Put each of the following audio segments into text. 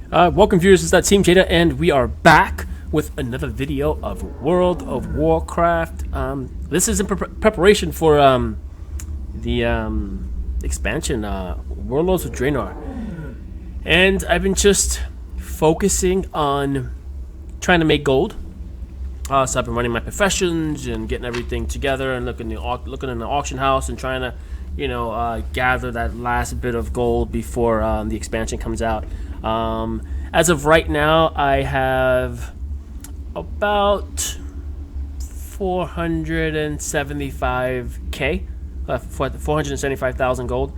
Welcome viewers, it's that Team Jada, and we are back with another video of World of Warcraft. This is in preparation for the expansion, Warlords of Draenor. And I've been just focusing on trying to make gold. So I've been running my professions and getting everything together and looking in the auction house and trying to, gather that last bit of gold before the expansion comes out. As of right now, I have about 475k, 475,000 gold,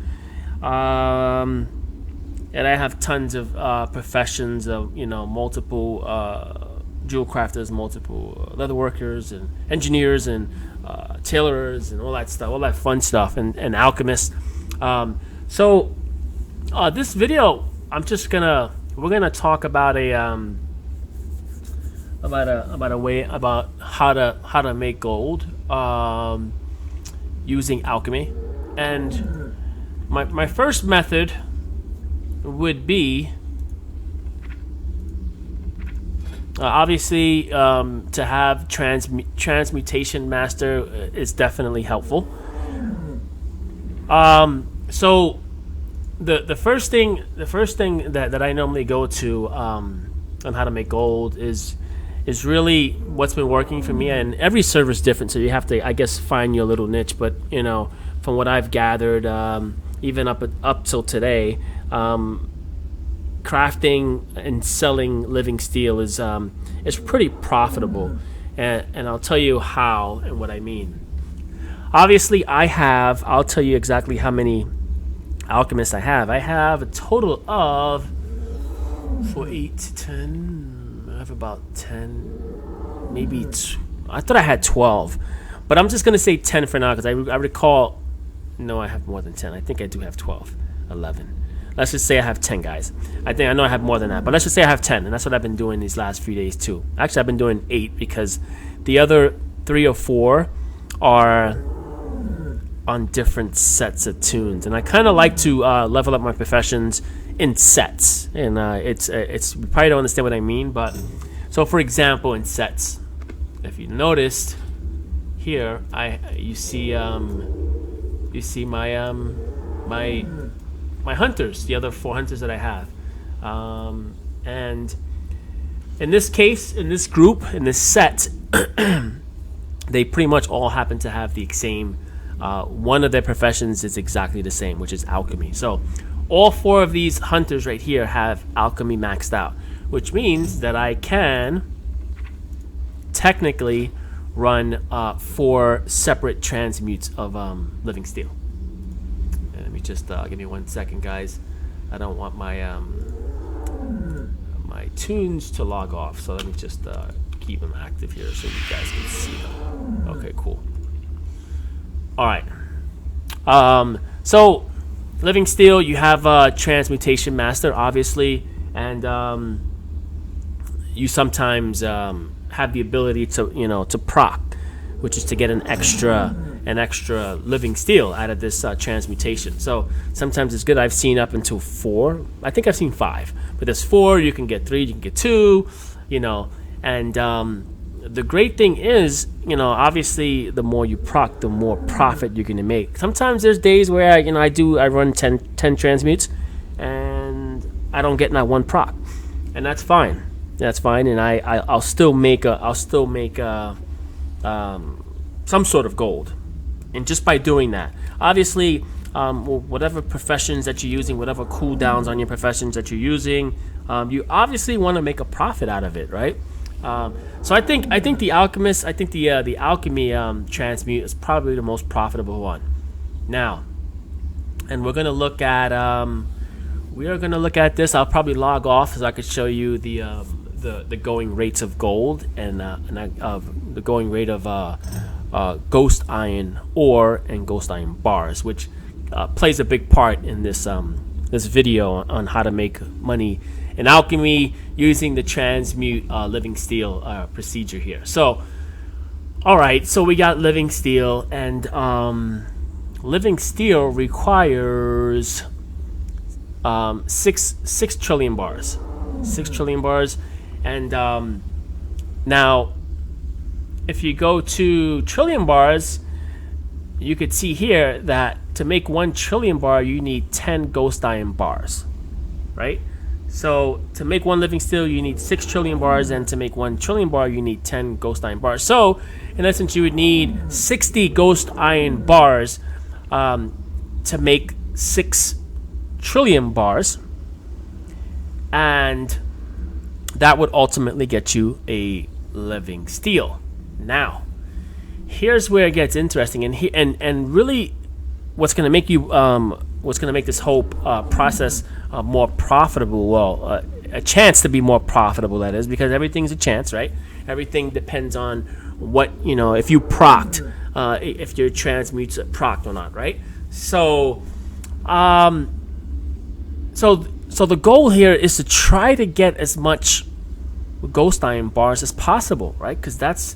and I have tons of professions of multiple jewel crafters, multiple leather workers, and engineers, and tailorers, and all that stuff, all that fun stuff, and alchemists. So this video, we're gonna talk about about how to make gold using alchemy. And my first method would be obviously to have transmutation master is definitely helpful. So the first thing that I normally go to on how to make gold is really what's been working for me, and every server is different, so you have to, I guess, find your little niche. But from what I've gathered, even up till today, crafting and selling living steel is pretty profitable, and I'll tell you how and what I mean. Obviously, I'll tell you exactly how many alchemists I have. I have a total of, for 8 to 10, I have about 10, maybe I thought I had 12, but I'm just gonna say 10 for now because I recall, no, I have more than 10. I think I do have 12, 11. Let's just say I have 10, guys. I know I have more than that, but let's just say I have 10, and that's what I've been doing these last few days too. Actually, I've been doing 8 because the other 3 or 4 are on different sets of tunes, and I kind of like to level up my professions in sets. And it's you probably don't understand what I mean, but so for example, in sets, if you noticed here, you see my my hunters, the other 4 hunters that I have, and in this case, in this group, in this set, they pretty much all happen to have the same. One of their professions is exactly the same, which is alchemy. So all 4 of these hunters right here have alchemy maxed out, which means that I can technically run 4 separate transmutes of living steel. And let me just give me 1 second, guys. I don't want my my tunes to log off, so let me just keep them active here so you guys can see them. Okay, cool. All right. So living steel, you have transmutation master, obviously, and you sometimes have the ability to to proc, which is to get an extra living steel out of this transmutation. So sometimes it's good. I've seen up until 4. I think I've seen 5, but there's 4. You can get 3. You can get 2. And the great thing is, obviously, the more you proc, the more profit you're gonna make. Sometimes there's days where I run 10 transmutes, and I don't get not 1 proc, and that's fine. That's fine, and I'll still make some sort of gold, and just by doing that, obviously, whatever professions that you're using, whatever cooldowns on your professions that you're using, you obviously want to make a profit out of it, right? So I think the alchemist, the alchemy transmute is probably the most profitable one. Now, and we're gonna look at this. I'll probably log off so I could show you the going rates of gold and the going rate of ghost iron ore and ghost iron bars, which plays a big part in this video on how to make money in alchemy using the transmute living steel procedure here. So, all right, so we got living steel, and living steel requires 6 trillion bars. 6 trillion bars. And now, if you go to trillion bars, you could see here that to make 1 trillion bar, you need 10 ghost iron bars, right? So to make 1 living steel, you need 6 trillion bars, and to make 1 trillion bar, you need 10 ghost iron bars. So in essence, you would need 60 ghost iron bars to make 6 trillion bars, and that would ultimately get you a living steel. Now, here's where it gets interesting, and really, what's going to make you, what's going to make this whole process more profitable? Well, a chance to be more profitable. That is, because everything's a chance, right? Everything depends on what, if you procced, if your transmutes procced or not, right? So, so the goal here is to try to get as much ghost iron bars as possible, right? Because that's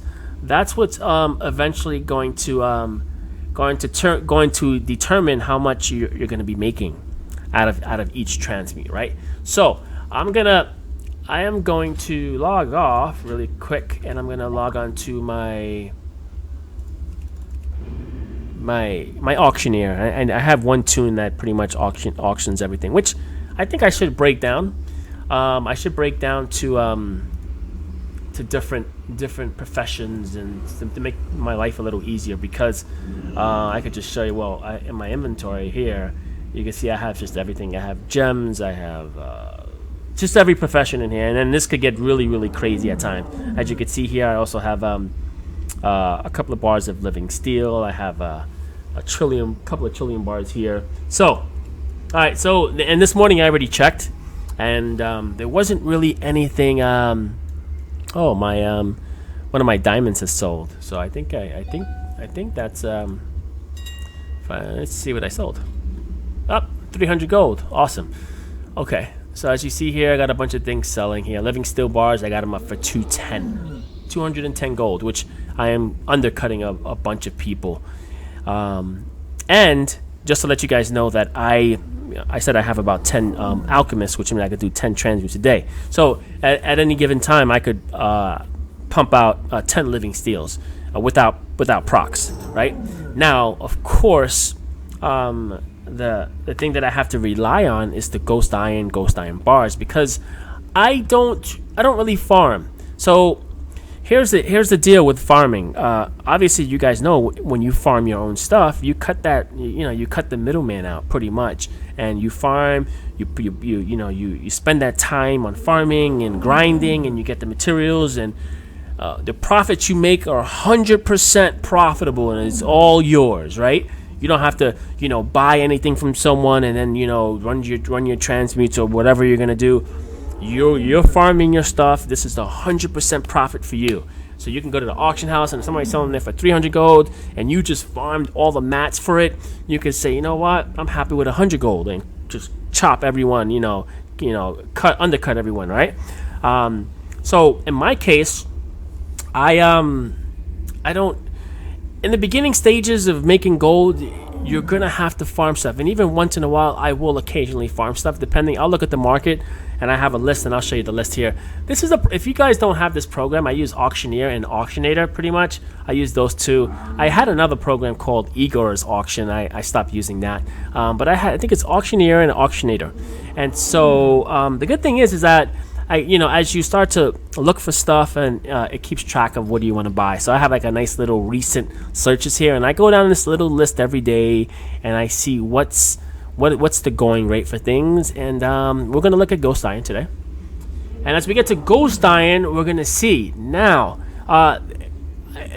what's eventually going to determine how much you're going to be making out of each transmute, right? So I am going to log off really quick, and I'm going to log on to my auctioneer, and I have one tool that pretty much auctions everything, which I think I should break down. I should break down to different professions, and to make my life a little easier, because I could just show you. Well, in my inventory here, you can see I have just everything. I have gems. I have just every profession in here, and then this could get really, really crazy at times. As you can see here, I also have a couple of bars of living steel. I have couple of trillion bars here. So, all right. So, and this morning I already checked, and there wasn't really anything. Oh, my one of my diamonds has sold. So I think that's let's see what I sold. Up 300 gold. Awesome. Okay. So as you see here, I got a bunch of things selling here. Living steel bars, I got them up for 210 gold, which I am undercutting a bunch of people. And just to let you guys know that I said I have about 10 alchemists, which means I could do 10 transmutes a day. So at any given time, I could pump out 10 living steels without procs, right? Now, of course, the thing that I have to rely on is the ghost iron bars, because I don't really farm. So here's the deal with farming. Obviously, you guys know when you farm your own stuff, you cut you cut the middleman out pretty much, and you farm. You spend that time on farming and grinding, and you get the materials, and the profits you make are 100% profitable, and it's all yours, right? You don't have to buy anything from someone and then run your transmutes or whatever you're gonna do. You're farming your stuff. This is the 100% profit for you. So you can go to the auction house and somebody's selling there for 300 gold, and you just farmed all the mats for it. You could say, you know what, I'm happy with 100 gold, and just chop everyone, undercut everyone, right? So in my case, I don't. In the beginning stages of making gold, you're gonna have to farm stuff, and even once in a while, I will occasionally farm stuff. Depending, I'll look at the market, and I have a list, and I'll show you the list here. This is if you guys don't have this program, I use Auctioneer and Auctionator pretty much. I use those two. I had another program called Igor's Auction. I stopped using that, but I think it's Auctioneer and Auctionator. And so the good thing is that as you start to look for stuff, and it keeps track of what do you want to buy. So I have like a nice little recent searches here, and I go down this little list every day, and I see what's the going rate for things. And we're gonna look at Ghost Iron today. And as we get to Ghost Iron, we're gonna see now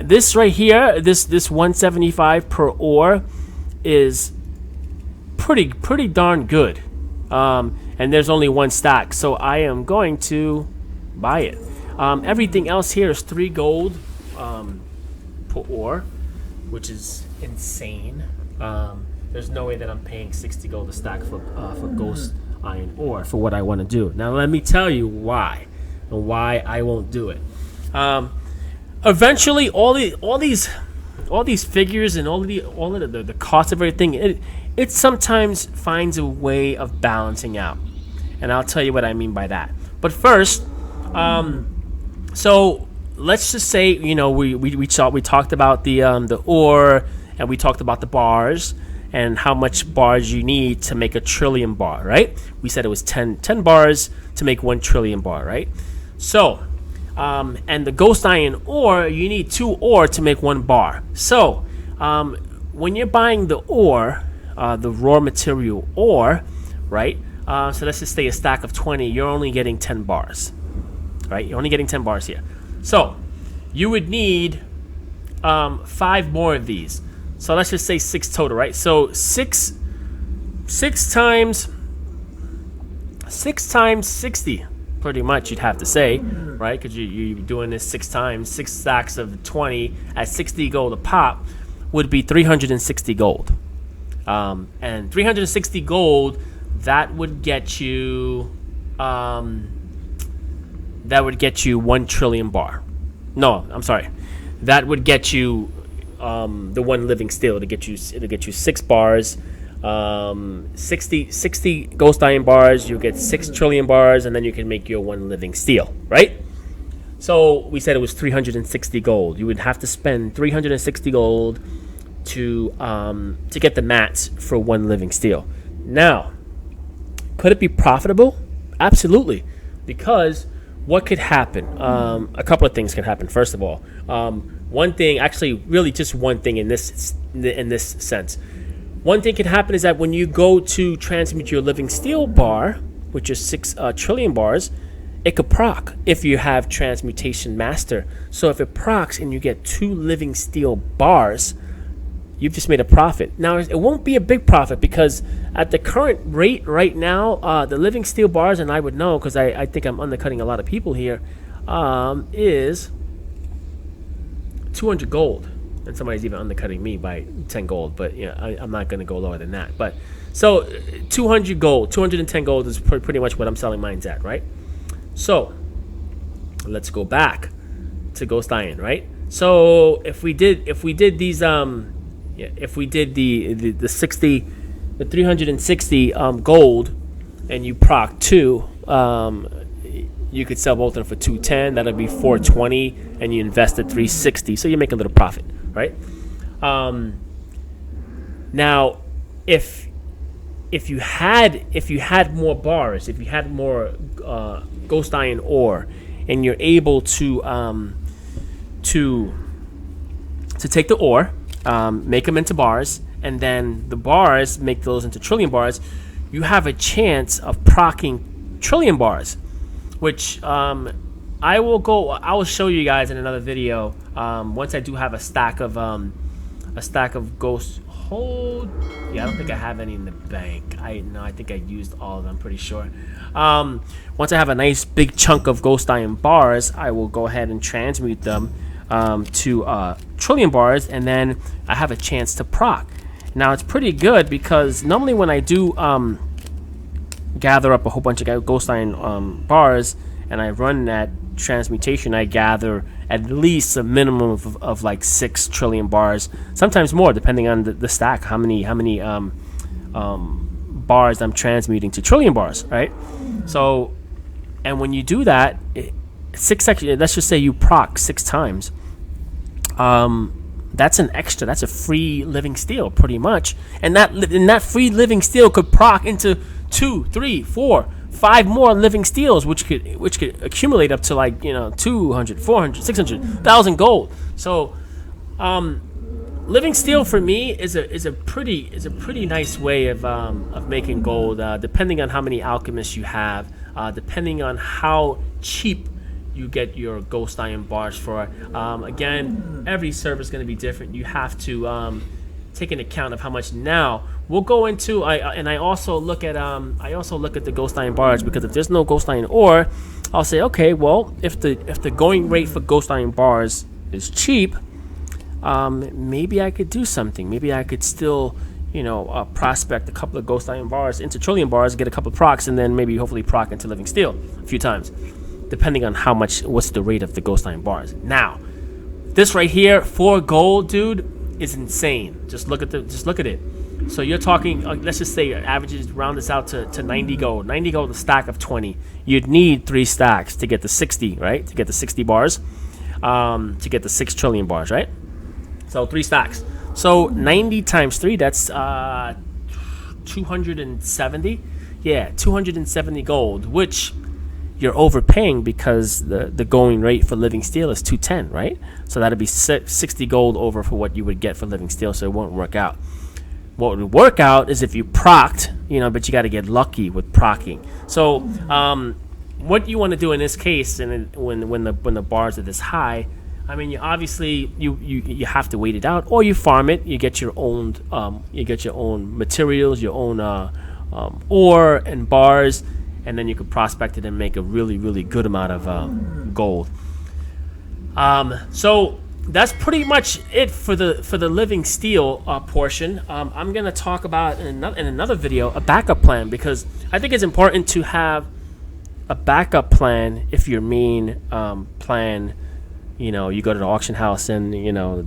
this right here, this 175 per ore is pretty darn good. And there's only one stack, so I am going to buy it. Everything else here is 3 gold per ore, which is insane. There's no way that I'm paying 60 gold a stack for ghost iron ore for what I want to do. Now let me tell you why, and why I won't do it. Eventually, all these figures and all of the cost of everything, it sometimes finds a way of balancing out. And I'll tell you what I mean by that. But first, so let's just say, you know, we talked about the ore, and we talked about the bars and how much bars you need to make a trillion bar, right? We said it was 10 bars to make 1 trillion bar, right? So, and the ghost iron ore, you need 2 ore to make 1 bar. So, when you're buying the ore, the raw material ore, right? So let's just say a stack of 20, you're only getting 10 bars, right? You're only getting 10 bars here. So, you would need 5 more of these. So let's just say 6 total, right? So 6 times 60, pretty much, you'd have to say, right? Because you're doing this 6 times, 6 stacks of 20 at 60 gold a pop would be 360 gold. And 360 gold, that would get you 1 trillion bar. No, I'm sorry. That would get you the 1 living steel. It'll get you 6 bars, 60 ghost iron bars. You get 6 trillion bars, and then you can make your 1 living steel, right? So we said it was 360 gold. You would have to spend 360 gold to get the mats for 1 living steel. Now, could it be profitable? Absolutely, because what could happen? A couple of things can happen. First of all, one thing, actually, really just one thing in this sense. One thing can happen is that when you go to transmute your living steel bar, which is 6 trillion bars, it could proc if you have transmutation master. So if it procs and you get 2 living steel bars, you've just made a profit. Now, it won't be a big profit because at the current rate right now, the living steel bars, and I would know because I think I'm undercutting a lot of people here, is 200 gold. And somebody's even undercutting me by 10 gold, but yeah, I'm not going to go lower than that. But so 200 gold, 210 gold is pretty much what I'm selling mines at, right? So let's go back to ghost iron, right? So if we did these if we did the 360 gold, and you proc 2, you could sell both of them for 210. That'll be 420, and you invested 360, so you make a little profit, right? Now, if you had more bars, if you had more ghost iron ore, and you're able to take the ore, make them into bars, and then the bars, make those into trillion bars, you have a chance of proccing trillion bars, which I will show you guys in another video once I do have a stack of ghost hold. Yeah, I don't think I have any in the bank. I think I used all of them, I'm pretty sure. Once I have a nice big chunk of ghost iron bars, I will go ahead and transmute them to trillion bars, and then I have a chance to proc. Now it's pretty good because normally when I do gather up a whole bunch of ghost iron bars and I run that transmutation, I gather at least a minimum of like 6 trillion bars, sometimes more depending on the stack, how many bars I'm transmuting to trillion bars, right? So, and when you do that, let's just say you proc 6 times, that's an extra, that's a free living steel pretty much, and that free living steel could proc into 2, 3, 4, 5 more living steels, which could accumulate up to, like, 200, 400, 600, 1,000 gold. So living steel for me is a pretty nice way of making gold, depending on how many alchemists you have, depending on how cheap you get your ghost iron bars for. Again, every server is going to be different. You have to take into account of how much. Now we'll go into I also look at the ghost iron bars, because if there's no ghost iron ore, I'll say, okay, well, if the going rate for ghost iron bars is cheap, maybe I could do something. Maybe I could still prospect a couple of ghost iron bars into trillion bars, get a couple of procs, and then maybe hopefully proc into living steel a few times, depending on what's the rate of the ghost iron bars. Now, this right here, 4 gold, dude, is insane. Just look at it. So you're talking, let's just say averages, round this out to 90 gold. 90 gold, a stack of 20. You'd need 3 stacks to get the 60, right? To get the 60 bars, to get the 6 trillion bars, right? So 3 stacks. So 90 times 3, that's 270. Yeah, 270 gold, which you're overpaying because the going rate for living steel is 210, right? So that'd be 60 gold over for what you would get for living steel, so it won't work out. What would work out is if you procced, but you got to get lucky with procking. So what you want to do in this case, and when the bars are this high, I mean, you obviously you have to wait it out, or you farm it. You get your own materials, your own ore and bars, and then you could prospect it and make a really, really good amount of gold. So that's pretty much it for the living steel portion. I'm gonna talk about in another video a backup plan, because I think it's important to have a backup plan if your main plan, you go to the auction house and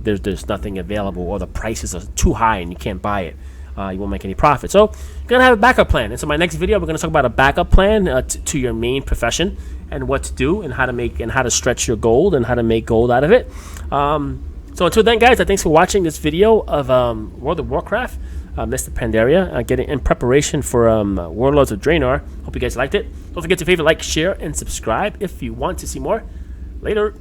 there's nothing available, or the prices are too high and you can't buy it. You won't make any profit. So you're gonna have a backup plan. And so my next video, we're gonna talk about a backup plan to your main profession, and what to do, and how to stretch your gold, and how to make gold out of it. So until then, guys, thanks for watching this video of World of Warcraft, Mr. Pandaria, getting in preparation for Warlords of Draenor. Hope you guys liked it. Don't forget to favorite, like, share, and subscribe if you want to see more. Later.